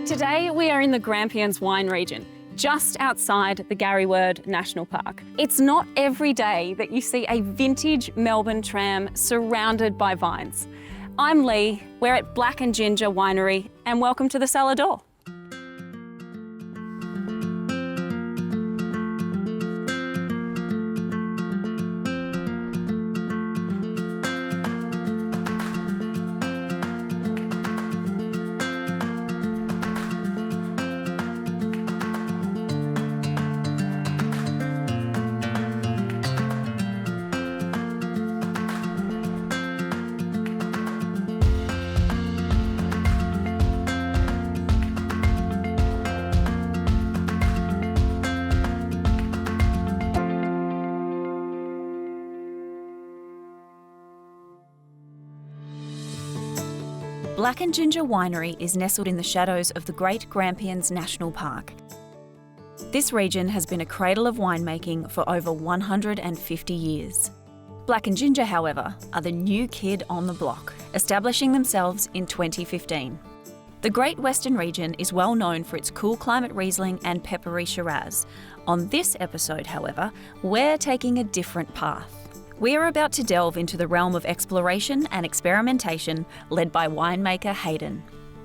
Today we are in the Grampians wine region, just outside the Garryword National Park. It's not every day that you see a vintage Melbourne tram surrounded by vines. I'm Lee, we're at Black and Ginger Winery, and welcome to the Cellar door. Black and Ginger Winery is nestled in the shadows of the Great Grampians National Park. This region has been a cradle of winemaking for over 150 years. Black and Ginger, however, are the new kid on the block, establishing themselves in 2015. The Great Western region is well known for its cool climate Riesling and peppery Shiraz. On this episode, however, we're taking a different path. We are about to delve into the realm of exploration and experimentation led by winemaker Hayden.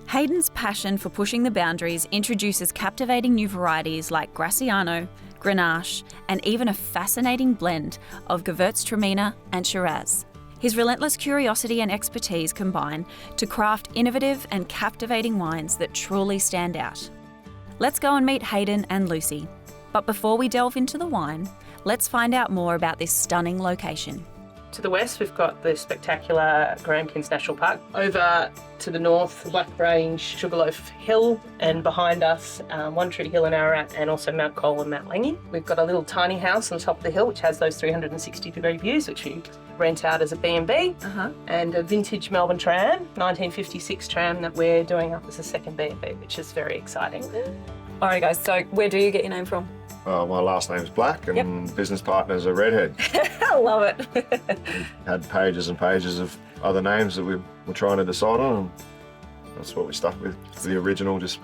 Hayden's passion for pushing the boundaries introduces captivating new varieties like Graciano, Grenache, and even a fascinating blend of Gewürztraminer and Shiraz. His relentless curiosity and expertise combine to craft innovative and captivating wines that truly stand out. Let's go and meet Hayden and Lucy. But before we delve into the wine, let's find out more about this stunning location. To the west, we've got the spectacular Grampians National Park. Over to the north, the Black Range, Sugarloaf Hill, and behind us, One Tree Hill in Ararat, and also Mount Cole and Mount Langy. We've got a little tiny house on top of the hill, which has those 360-degree views, which we rent out as a B&B, and a vintage Melbourne tram, 1956 tram that we're doing up as a second B&B, which is very exciting. All right, guys, so where do you get your name from? My last name's Black and business partner's a redhead. I love it. Had pages and pages of other names that we were trying to decide on, and that's what we stuck with. The original just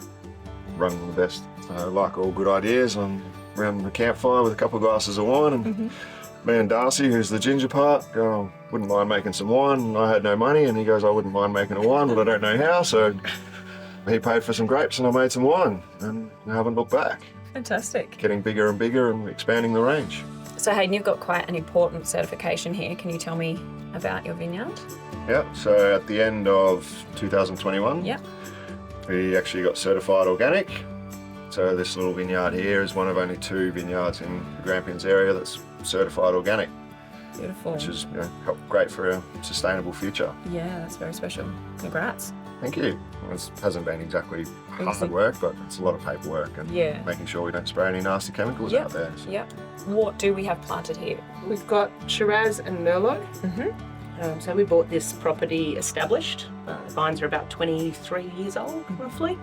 rung the best. Like all good ideas, I'm around the campfire with a couple of glasses of wine, and me and Darcy, who's the ginger part, go, wouldn't mind making some wine. And I had no money, and he goes, I wouldn't mind making a wine, but I don't know how. So he paid for some grapes and I made some wine, and I haven't looked back. Fantastic. Getting bigger and bigger and expanding the range. So Hayden, you've got quite an important certification here. Can you tell me about your vineyard? Yeah, so at the end of 2021, we actually got certified organic. So this little vineyard here is one of only 2 vineyards in the Grampians area that's certified organic. Beautiful. Which is great for a sustainable future. Yeah, that's very special. Congrats. Thank you. It hasn't been exactly hard work, but it's a lot of paperwork and making sure we don't spray any nasty chemicals out there. So. Yep. What do we have planted here? We've got Shiraz and Merlot. So we bought this property established. The vines are about 23 years old, roughly.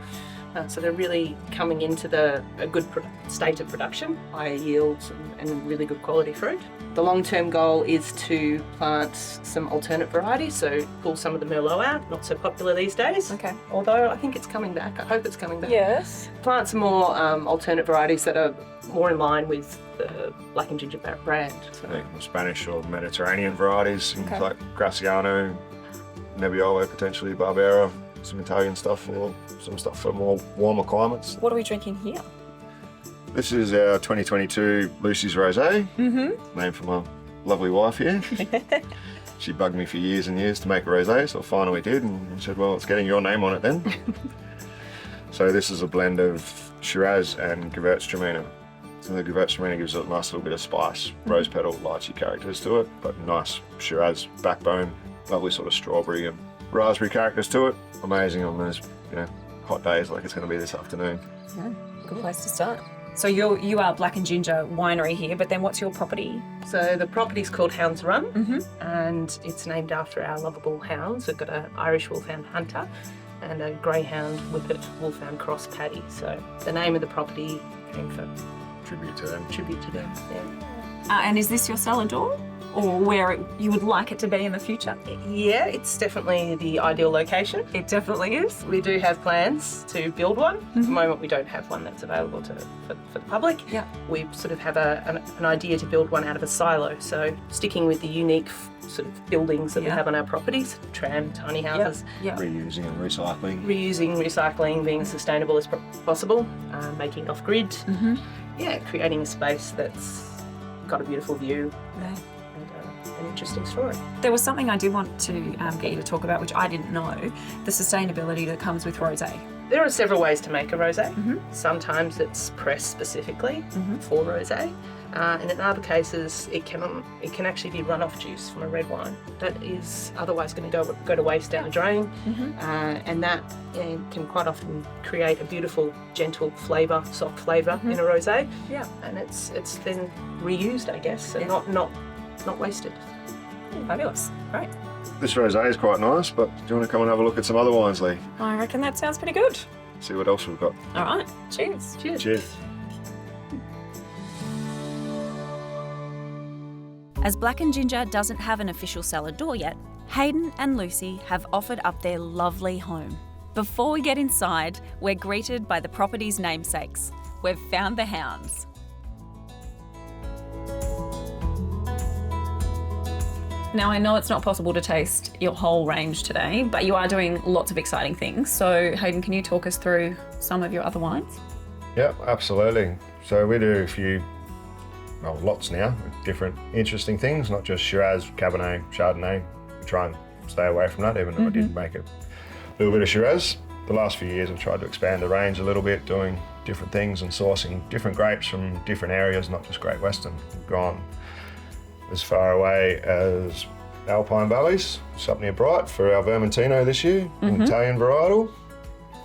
So they're really coming into a good state of production, higher yields and really good quality fruit. The long-term goal is to plant some alternate varieties, so pull some of the Merlot out, not so popular these days. Okay. Although I think it's coming back. I hope it's coming back. Yes. Plant some more alternate varieties that are more in line with the Black and Ginger brand. So. Spanish or Mediterranean varieties, things like Graciano, Nebbiolo, potentially Barbera, some Italian stuff, or some stuff for more warmer climates. What are we drinking here? This is our 2022 Lucy's Rosé, named for my lovely wife here. She bugged me for years and years to make a rosé, so I finally did, and said, well, it's getting your name on it then. So this is a blend of Shiraz and Gewürztraminer. So the Gewürztraminer gives it a nice little bit of spice, rose petal, lychee characters to it, but nice Shiraz backbone, lovely sort of strawberry and raspberry characters to it. Amazing on those hot days like it's going to be this afternoon. Yeah, good place to start. So you are Black and Ginger Winery here, but then what's your property? So the property's called Hounds Run, and it's named after our lovable hounds. We've got an Irish Wolfhound Hunter and a Greyhound Whippet Wolfhound Cross Paddy. So the name of the property came from tribute to them. tribute to them. Yeah. And is this your cellar door, or where you would like it to be in the future? Yeah, it's definitely the ideal location. It definitely is. We do have plans to build one. At the moment, we don't have one that's available for the public. Yeah. We sort of have an idea to build one out of a silo. So sticking with the unique sort of buildings that we have on our properties, tram, tiny houses, Yeah. Reusing and recycling. reusing, recycling, being as sustainable as possible, making off-grid. Yeah, creating a space that's got a beautiful view and an interesting story. There was something I did want to get you to talk about, which I didn't know, the sustainability that comes with rosé. There are several ways to make a rosé. Sometimes it's pressed specifically for rosé, and in other cases it can actually be runoff juice from a red wine that is otherwise going to go to waste down the drain, and that can quite often create a beautiful, gentle flavour, soft flavour in a rosé. Yeah. And it's then reused, I guess, and not wasted. Fabulous. Great. This rosé is quite nice, but do you want to come and have a look at some other wines, Lee? I reckon that sounds pretty good. See what else we've got. All right. Cheers. Cheers. Cheers. As Black & Ginger doesn't have an official cellar door yet, Hayden and Lucy have offered up their lovely home. Before we get inside, we're greeted by the property's namesakes. We've found the hounds. Now, I know it's not possible to taste your whole range today, but you are doing lots of exciting things. So, Hayden, can you talk us through some of your other wines? Yep, absolutely. So we do a few, lots now, different interesting things, not just Shiraz, Cabernet, Chardonnay. We try and stay away from that, even though I did make a little bit of Shiraz. The last few years I've tried to expand the range a little bit, doing different things and sourcing different grapes from different areas, not just Great Western. We've gone as far away as Alpine Valleys, just up near Bright for our Vermentino this year, an Italian varietal.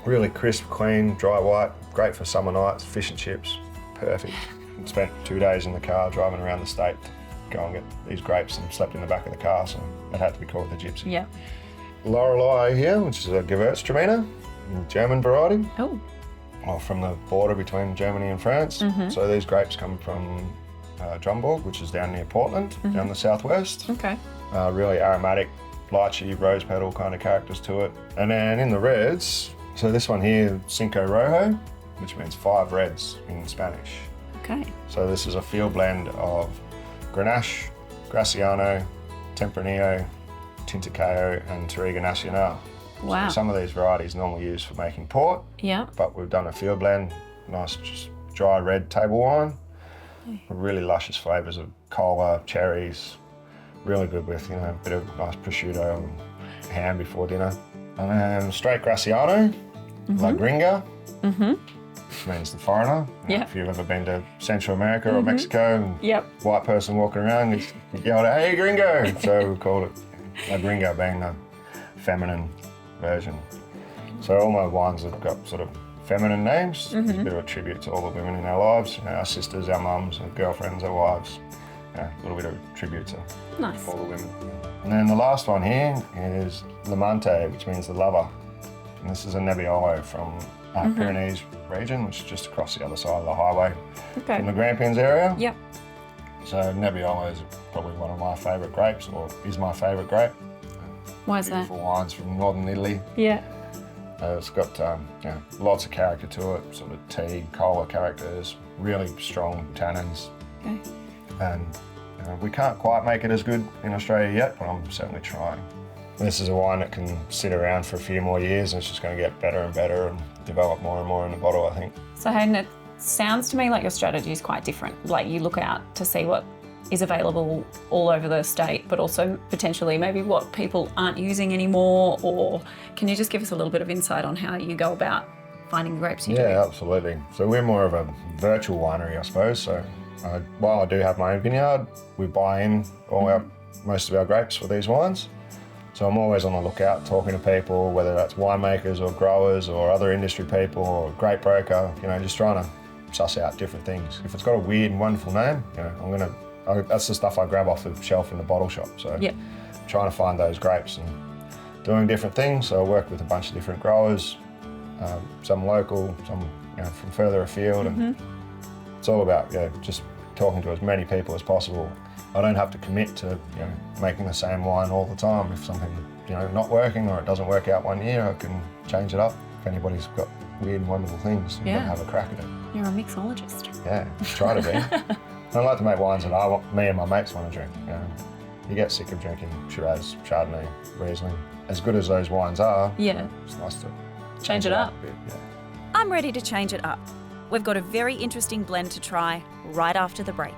Really crisp, clean, dry white, great for summer nights, fish and chips, perfect. Spent 2 days in the car driving around the state to go and get these grapes and slept in the back of the car, so it had to be called the Gypsy. Yeah. Lorelei here, which is a Gewürztraminer, German variety. Oh. Well, from the border between Germany and France. So these grapes come from Drumborg, which is down near Portland, down the southwest. Okay. Really aromatic, lychee, rose petal kind of characters to it. And then in the reds, so this one here, Cinco Rojo, which means 5 reds in Spanish. Okay. So this is a field blend of Grenache, Graciano, Tempranillo, Tintacao and Touriga Nacional. Wow. So some of these varieties normally used for making port, Yeah. but we've done a field blend, nice just dry red table wine. Really luscious flavours of cola, cherries, really good with, a bit of nice prosciutto and ham before dinner. And then straight Graciano, La Gringa, which means the foreigner. Yeah. If you've ever been to Central America or Mexico, and white person walking around, you yell, "Hey, gringo!" So we called it La Gringa, being the feminine version. So all my wines have got sort of feminine names, a bit of a tribute to all the women in our lives, our sisters, our mums, our girlfriends, our wives. A little bit of a tribute to all the women. And then the last one here is Lamante, which means the lover. And this is a Nebbiolo from Pyrenees region, which is just across the other side of the highway from the Grampians area. Yep. So Nebbiolo is probably one of my favourite grapes, or is my favourite grape. Why is that? Beautiful wines from northern Italy. Yeah. It's got lots of character to it, sort of tea, cola characters, really strong tannins. Okay. And we can't quite make it as good in Australia yet, but I'm certainly trying. This is a wine that can sit around for a few more years and it's just going to get better and better and develop more and more in the bottle, I think. So Hayden, it sounds to me like your strategy is quite different. Like you look out to see what is available all over the state, but also potentially maybe what people aren't using anymore, or can you just give us a little bit of insight on how you go about finding the grapes you do? Yeah, absolutely. So we're more of a virtual winery, I suppose. So while I do have my own vineyard, we buy in most of our grapes for these wines. So I'm always on the lookout, talking to people, whether that's winemakers or growers or other industry people or grape broker, just trying to suss out different things. If it's got a weird and wonderful name, that's the stuff I grab off the shelf in the bottle shop. So trying to find those grapes and doing different things. So I work with a bunch of different growers, some local, some from further afield, and It's all about just talking to as many people as possible. I don't have to commit to making the same wine all the time. If something not working or it doesn't work out one year, I can change it up. If anybody's got weird and wonderful things, you can have a crack at it. You're a mixologist. Yeah, try to be. I like to make wines that me and my mates want to drink. You get sick of drinking Shiraz, Chardonnay, Riesling. As good as those wines are, it's nice to Change it up. a bit. Yeah. I'm ready to change it up. We've got a very interesting blend to try right after the break.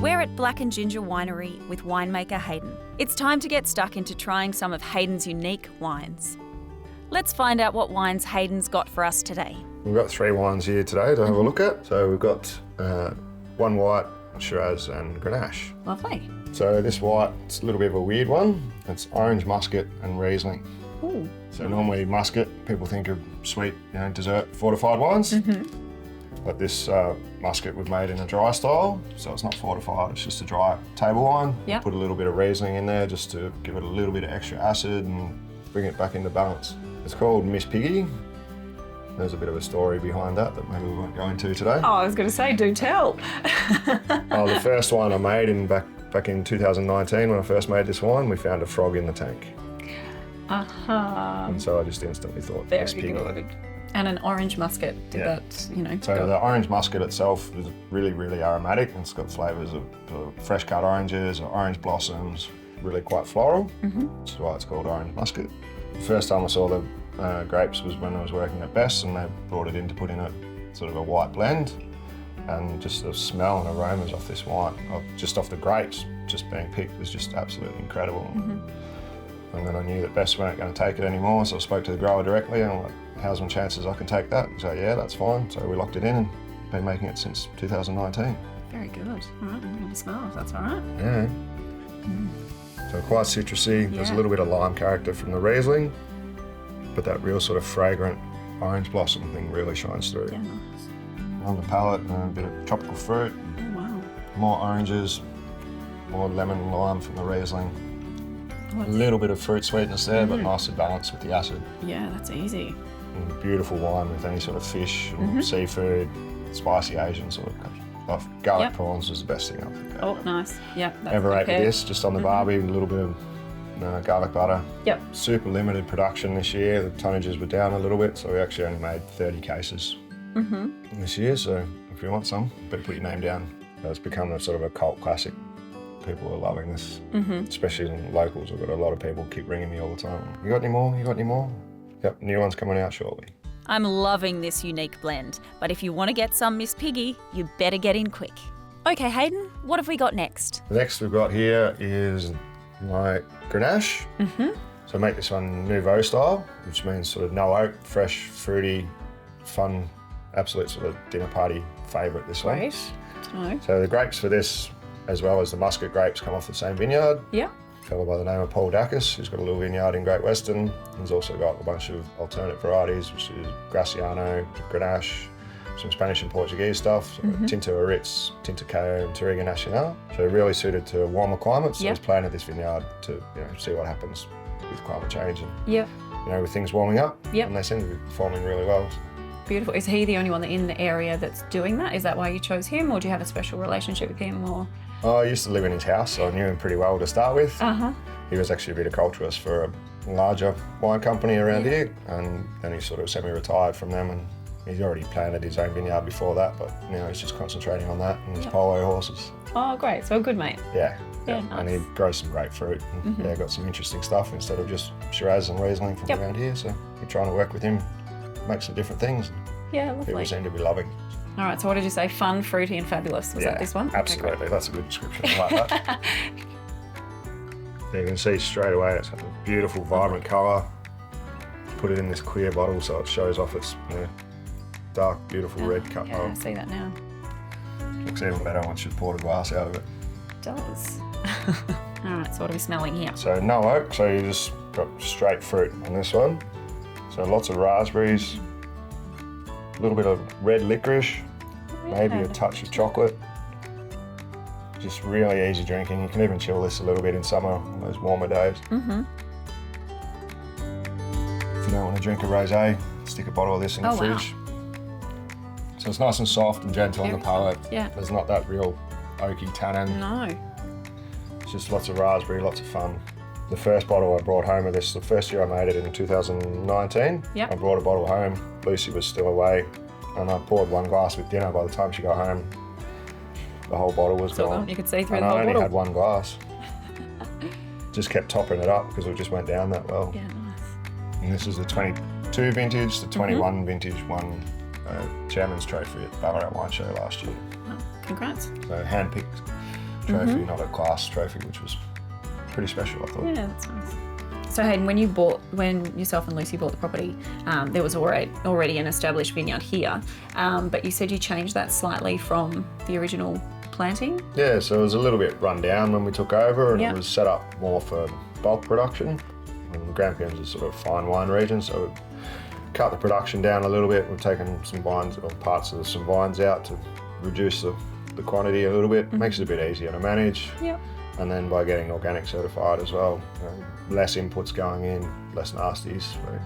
We're at Black & Ginger Winery with winemaker Hayden. It's time to get stuck into trying some of Hayden's unique wines. Let's find out what wines Hayden's got for us today. We've got 3 wines here today to have a look at. So we've got one white, Shiraz and Grenache. Lovely. So this white, it's a little bit of a weird one. It's orange muscat and Riesling. Ooh. So normally muscat, people think of sweet, dessert fortified wines. But this muscat we've made in a dry style, so it's not fortified, it's just a dry table wine. Yep. Put a little bit of Riesling in there just to give it a little bit of extra acid and bring it back into balance. It's called Miss Piggy. There's a bit of a story behind that maybe we won't go into today. Oh, I was going to say, do tell. The first one I made back in 2019 when I first made this wine, we found a frog in the tank. And so I just instantly thought, Miss Piggy. Good. And an orange muscat, did that, So the orange muscat itself is really, really aromatic. It's got flavours of fresh cut oranges, orange blossoms, really quite floral, which is why it's called orange muscat. The first time I saw the grapes was when I was working at Best, and they brought it in to put in a sort of a white blend, and just the smell and aromas off this wine, just off the grapes, just being picked, was just absolutely incredible. And then I knew that Best weren't going to take it anymore, so I spoke to the grower directly, and I'm like, how's my chances I can take that? He said, yeah, that's fine. So we locked it in and been making it since 2019. Very good. All right, I'm going to smell if that's all right. Yeah. So quite citrusy. There's a little bit of lime character from the Riesling, but that real sort of fragrant orange blossom thing really shines through. Yeah, nice. On the palate, a bit of tropical fruit. Oh, wow. More oranges, more lemon and lime from the Riesling. A little bit of fruit sweetness there, but nicely balanced with the acid. Yeah, that's easy. And beautiful wine with any sort of fish, and seafood, spicy Asian sort of stuff. Garlic prawns was the best thing I think. Oh, nice. Yeah, that's Ever ate with prepared. this, just on the barbie, with a little bit of garlic butter. Yep. Super limited production this year. The tonnages were down a little bit, so we actually only made 30 cases this year. So if you want some, better put your name down. It's become a sort of a cult classic. People are loving this, especially in locals. I've got a lot of people keep ringing me all the time. You got any more? You got any more? Yep, new one's coming out shortly. I'm loving this unique blend, but if you want to get some Miss Piggy, you better get in quick. Okay, Hayden, what have we got next? The next we've got here is my Grenache. So I make this one Nouveau style, which means sort of no oak, fresh, fruity, fun, absolute sort of dinner party favourite, this one. Great. No. So the grapes for this, as well as the muscat grapes, come off the same vineyard. Yeah. A fellow by the name of Paul Dacus, who's got a little vineyard in Great Western. He's also got a bunch of alternate varieties, which is Graciano, Grenache, some Spanish and Portuguese stuff, so Tinto Aritz, Tinto Cayo, and Touriga Nacional. So really suited to warmer climates. So I was planted this vineyard to see what happens with climate change and with things warming up. And they seem to be performing really well. Beautiful. Is he the only one in the area that's doing that? Is that why you chose him, or do you have a special relationship with him? Or I used to live in his house, so I knew him pretty well to start with. He was actually a viticulturist for a larger wine company around here, and then he sort of semi-retired from them, and he's already planted his own vineyard before that, but now he's just concentrating on that and his polo horses. Oh, great. So a good mate. Yeah. Yeah, And nice. he grows some great fruit. And, got some interesting stuff instead of just Shiraz and Riesling from around here, so we're trying to work with him, make some different things. Yeah, People lovely. seem to be loving. All right, so what did you say? Fun, fruity and fabulous. Was that this one? Okay, Absolutely, great. that's a good description. I like that. You can see straight away it's got a beautiful, vibrant colour. Put it in this clear bottle so it shows off its dark, beautiful red colour. Yeah, I see that now. Looks even better once you've poured a glass out of it. It does. All right, so what are we smelling here? So no oak, so you just got straight fruit on this one. So lots of raspberries, a little bit of red licorice, maybe a touch of chocolate. just really easy drinking. You can even chill this a little bit in summer, on those warmer days. Mm-hmm. If you don't want to drink a rosé, stick a bottle of this in the fridge. So it's nice and soft and gentle on the palate. Yeah. There's not that real oaky tannin. No. It's just lots of raspberry, lots of fun. The first bottle I brought home of this, the first year I made it in 2019, Yep. I brought a bottle home. Lucy was still away, and I poured one glass with dinner. By the time she got home, the whole bottle was gone. You could see through And the whole I only bottle. had one glass. Just kept topping it up because it just went down that well. Yeah, nice. And this is the 22 vintage, the 21 vintage won Chairman's Trophy at Ballarat Wine Show last year. Oh, congrats. So hand-picked trophy, not a class trophy, which was pretty special, I thought. Yeah, that's nice. So Hayden, when yourself and Lucy bought the property, there was already an established vineyard here, but you said you changed that slightly from the original planting. Yeah, so it was a little bit run down when we took over, and Yep. it was set up more for bulk production. And Grampians is sort of a fine wine region, so we've cut the production down a little bit. We've taken some vines or parts of some vines out to reduce the quantity a little bit. Makes it a bit easier to manage. Yep. And then by getting organic certified as well, less inputs going in, less nasties, so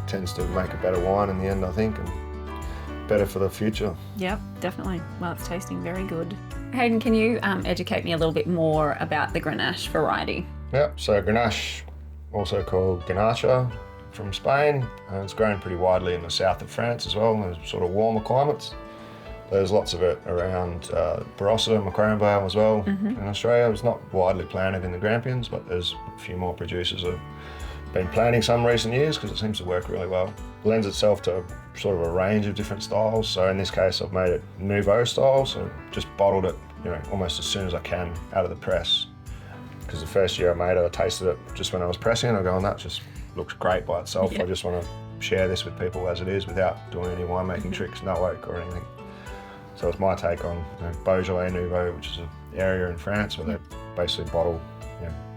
tends to make a better wine in the end, I think, and better for the future. Yep, definitely. Well, it's tasting very good. Hayden, can you educate me a little bit more about the Grenache variety? Yep, so Grenache, also called Ganacha from Spain, and it's grown pretty widely in the south of France as well, there's sort of warmer climates. There's lots of it around Barossa, Macquarie Vale as well in Australia. It's not widely planted in the Grampians, but there's a few more producers that have been planting some recent years because it seems to work really well. It lends itself to sort of a range of different styles. So in this case, I've made it Nouveau style, so just bottled it, almost as soon as I can out of the press. Because the first year I made it, I tasted it just when I was pressing it. I go, that just looks great by itself. Yeah. I just want to share this with people as it is without doing any winemaking tricks, no oak or anything. So it's my take on Beaujolais Nouveau, which is an area in France where they basically bottle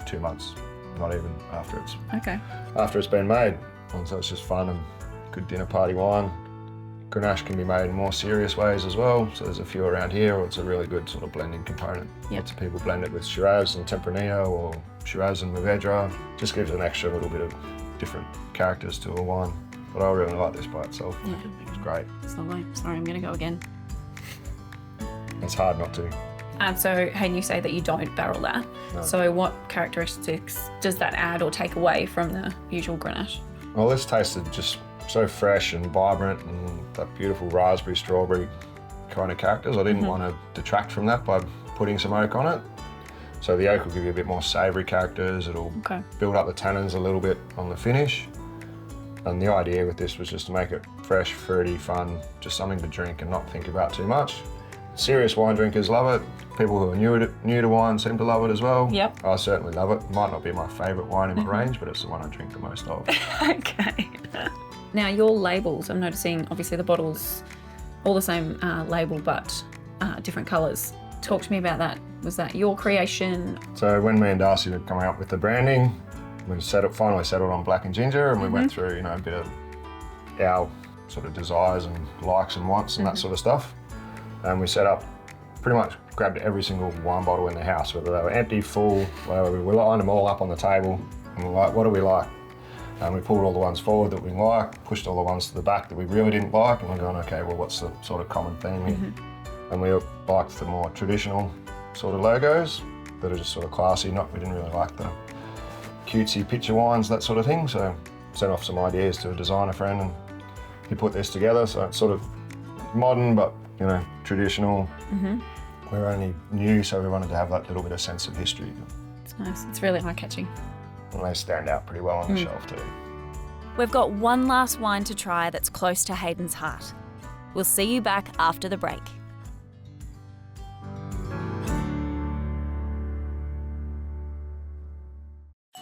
2 months, not even after it's been made. And so it's just fun and good dinner party wine. Grenache can be made in more serious ways as well. So there's a few around here, or it's a really good sort of blending component. Yep. Lots of people blend it with Shiraz and Tempranillo or Shiraz and Mourvedre. Just gives an extra little bit of different characters to a wine. But I really like this by itself. Yeah. It's great. It's lovely. Sorry, I'm going to go again. It's hard not to. So, Hayden, you say that you don't barrel that. No. So what characteristics does that add or take away from the usual Grenache? Well, this tasted just so fresh and vibrant and that beautiful raspberry, strawberry kind of characters. I didn't want to detract from that by putting some oak on it. So the oak will give you a bit more savoury characters. It'll build up the tannins a little bit on the finish. And the idea with this was just to make it fresh, fruity, fun, just something to drink and not think about too much. Serious wine drinkers love it. People who are new to wine seem to love it as well. Yep. I certainly love it. Might not be my favourite wine in my range, but it's the one I drink the most of. Okay. Now, your labels, I'm noticing obviously the bottles, all the same label, but different colours. Talk to me about that. Was that your creation? So when me and Darcy were coming up with the branding, we finally settled on black and ginger, and we went through a bit of our sort of desires and likes and wants and that sort of stuff. And we set up, pretty much grabbed every single wine bottle in the house, whether they were empty, full, whatever. We lined them all up on the table and we're like, what do we like? And we pulled all the ones forward that we like, pushed all the ones to the back that we really didn't like, and we're going, okay, well, what's the sort of common theme here? And we liked the more traditional sort of logos that are just sort of classy. We didn't really like the cutesy picture wines, that sort of thing. So sent off some ideas to a designer friend and he put this together. So it's sort of modern, but traditional. We're only new, so we wanted to have that little bit of sense of history. It's nice. It's really eye-catching. And they stand out pretty well on the shelf too. We've got one last wine to try that's close to Hayden's heart. We'll see you back after the break.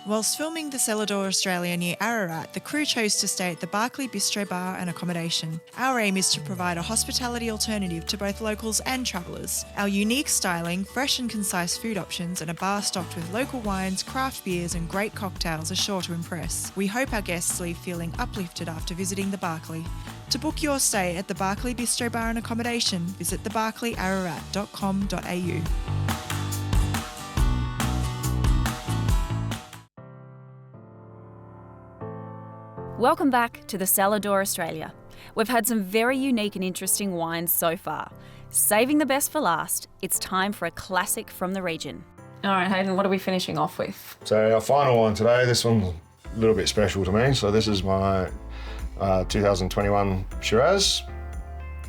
Whilst filming the Cellar Australia near Ararat, the crew chose to stay at the Barclay Bistro Bar and Accommodation. Our aim is to provide a hospitality alternative to both locals and travellers. Our unique styling, fresh and concise food options, and a bar stocked with local wines, craft beers and great cocktails are sure to impress. We hope our guests leave feeling uplifted after visiting the Barclay. To book your stay at the Barclay Bistro Bar and Accommodation, visit thebarclayararat.com.au. Welcome back to the Cellar Australia. We've had some very unique and interesting wines so far. Saving the best for last, it's time for a classic from the region. All right, Hayden, what are we finishing off with? So our final wine today, this one's a little bit special to me. So this is my 2021 Shiraz,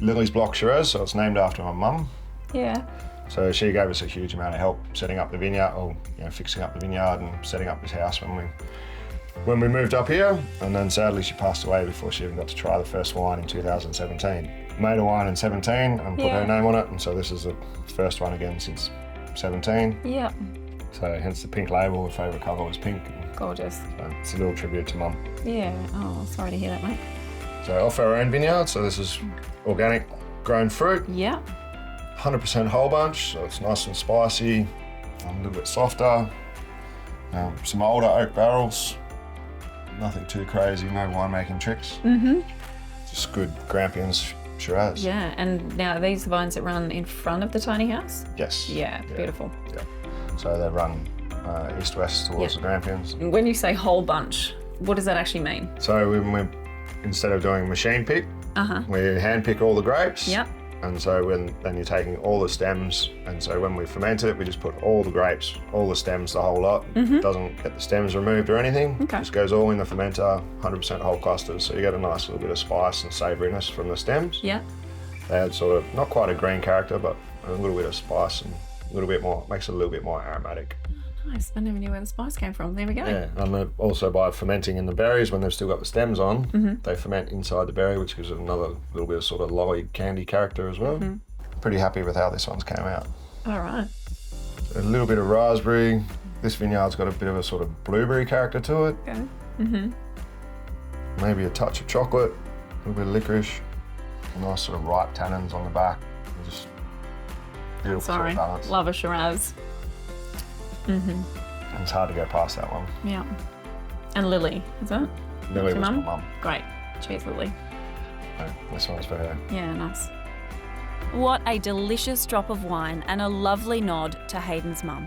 Lily's Block Shiraz. So it's named after my mum. Yeah. So she gave us a huge amount of help setting up the vineyard, or fixing up the vineyard and setting up this house when we moved up here. And then sadly she passed away before she even got to try the first wine in 2017. Made a wine in 17 and put her name on it, and so this is the first one again since 17. Yeah. So hence the pink label. The favourite colour was pink. Gorgeous. So it's a little tribute to Mum. Yeah. Oh, sorry to hear that, mate. So off our own vineyard. So this is organic grown fruit. Yeah. 100% whole bunch, so it's nice and spicy, a little bit softer. Some older oak barrels. Nothing too crazy, no winemaking tricks. Just good Grampians Shiraz. Yeah, and now these vines that run in front of the tiny house? Yes. Yeah, beautiful. Yeah. So they run east-west towards the Grampians. When you say whole bunch, what does that actually mean? So instead of doing machine pick, we hand pick all the grapes. Yep. And so then you're taking all the stems, and so when we ferment it, we just put all the grapes, all the stems, the whole lot. Doesn't get the stems removed or anything. Okay. Just goes all in the fermenter, 100% whole clusters. So you get a nice little bit of spice and savouriness from the stems. Yeah. They add sort of, not quite a green character, but a little bit of spice and a little bit more, makes it a little bit more aromatic. Nice. I never knew where the spice came from. There we go. Yeah, and also by fermenting in the berries, when they've still got the stems on, they ferment inside the berry, which gives it another little bit of sort of lolly candy character as well. Pretty happy with how this one's came out. All right. A little bit of raspberry. This vineyard's got a bit of a sort of blueberry character to it. Okay. Maybe a touch of chocolate, a little bit of licorice. Nice sort of ripe tannins on the back. Just beautiful sort of balance. Love a Shiraz. It's hard to go past that one. Yeah. And Lily, is it? Lily Your was my mum? mum. Great. Cheers, Lily. So this one's for her. Yeah, nice. What a delicious drop of wine and a lovely nod to Hayden's mum.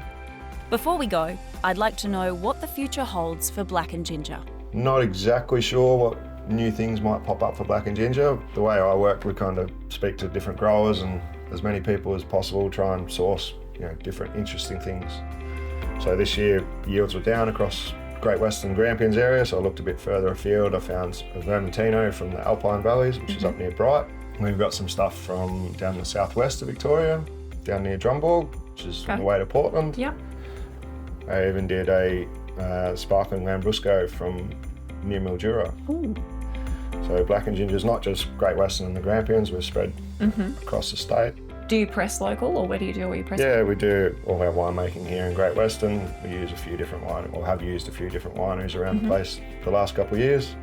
Before we go, I'd like to know what the future holds for Black and Ginger. Not exactly sure what new things might pop up for Black and Ginger. The way I work, we kind of speak to different growers and as many people as possible, try and source different interesting things. So this year, yields were down across Great Western Grampians area, so I looked a bit further afield. I found a Vermentino from the Alpine Valleys, which is up near Bright. We've got some stuff from down the southwest of Victoria, down near Drumborg, which is on the way to Portland. Yep. I even did a sparkling Lambrusco from near Mildura. Ooh. So Black and Ginger is not just Great Western and the Grampians, we're spread across the state. Do you press local, or where do you do all your pressing? Yeah, we do all our winemaking here in Great Western. We use a few different have used a few different wineries around the place for the last couple of years.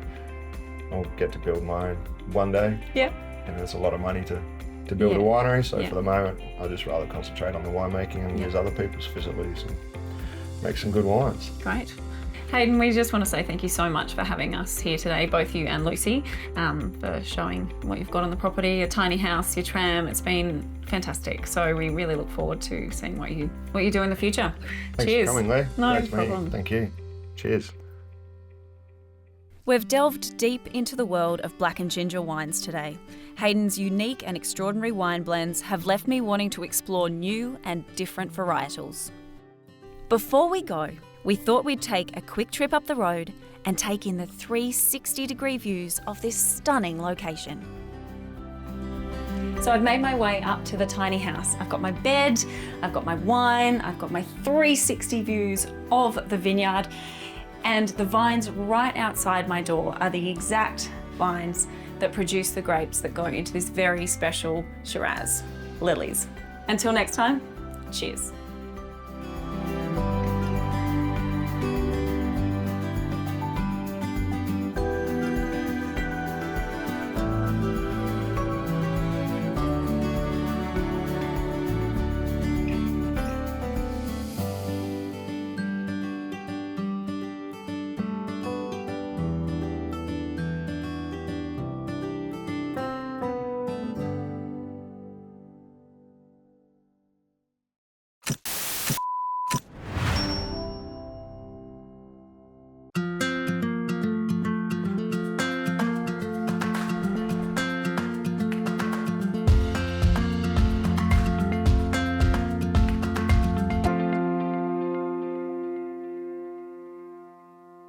I'll get to build my own one day. Yeah. And it's a lot of money to build a winery, so for the moment I'd just rather concentrate on the winemaking and use other people's facilities and make some good wines. Great. Hayden, we just want to say thank you so much for having us here today, both you and Lucy, for showing what you've got on the property, a tiny house, your tram. It's been fantastic. So we really look forward to seeing what you do in the future. Thanks Cheers. for coming, Lee. No Great to meet you. problem. Thank you. Cheers. We've delved deep into the world of Black and Ginger wines today. Hayden's unique and extraordinary wine blends have left me wanting to explore new and different varietals. Before we go, we thought we'd take a quick trip up the road and take in the 360-degree views of this stunning location. So I've made my way up to the tiny house. I've got my bed, I've got my wine, I've got my 360 views of the vineyard, and the vines right outside my door are the exact vines that produce the grapes that go into this very special Shiraz, Lily's. Until next time, cheers.